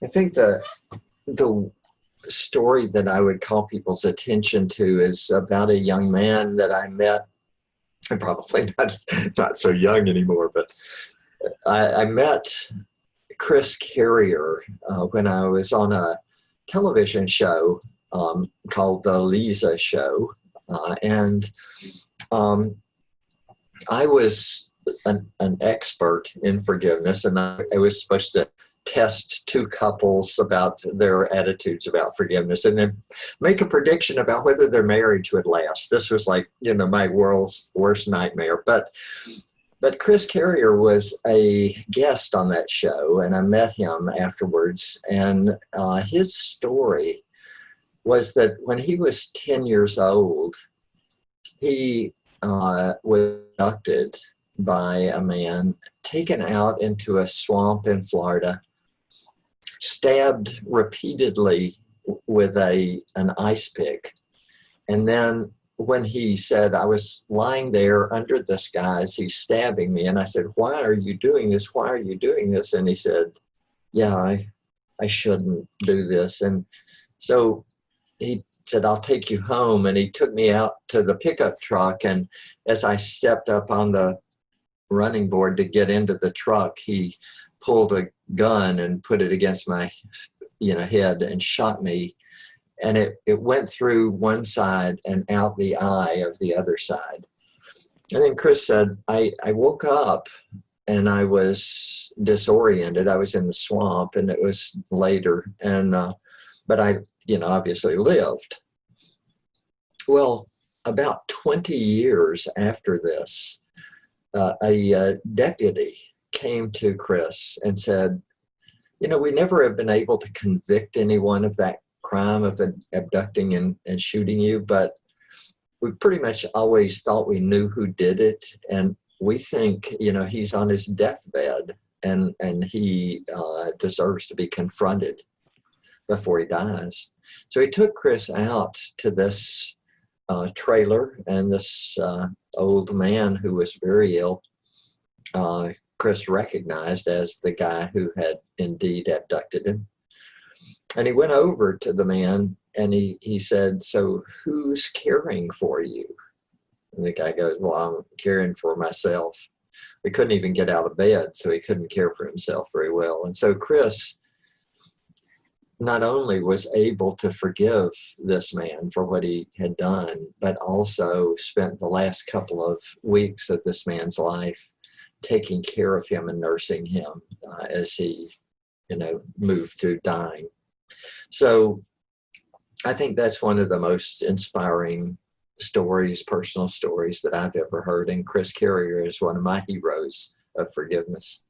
I think the story that I would call people's attention to is about a young man that I met, and probably not so young anymore, but I met Chris Carrier when I was on a television show called The Lisa Show. And I was an expert in forgiveness, and I was supposed to test two couples about their attitudes about forgiveness and then make a prediction about whether their marriage would last. This was like, my world's worst nightmare. But Chris Carrier was a guest on that show, and I met him afterwards. And his story was that when he was 10 years old, he was abducted by a man, taken out into a swamp in Florida, stabbed repeatedly with an ice pick. And then when he said, I was lying there under the skies, he's stabbing me. And I said, why are you doing this? Why are you doing this? And he said, yeah, I shouldn't do this. And so he said, I'll take you home. And he took me out to the pickup truck. And as I stepped up on the running board to get into the truck, he pulled a gun and put it against my head and shot me. And it went through one side and out the eye of the other side. And then Chris said, I woke up and I was disoriented. I was in the swamp, and it was later. And but I obviously lived. Well, about 20 years after this, a deputy came to Chris and said, we never have been able to convict anyone of that crime of abducting and shooting you, but we pretty much always thought we knew who did it, and we think he's on his deathbed, and he deserves to be confronted before he dies. So he took Chris out to this trailer, and this old man who was very ill, Chris recognized as the guy who had indeed abducted him. And he went over to the man and he said, so who's caring for you? And the guy goes, well, I'm caring for myself. He couldn't even get out of bed, so he couldn't care for himself very well. And so Chris not only was able to forgive this man for what he had done, but also spent the last couple of weeks of this man's life taking care of him and nursing him as he, moved to dying. So I think that's one of the most inspiring stories, personal stories that I've ever heard. And Chris Carrier is one of my heroes of forgiveness.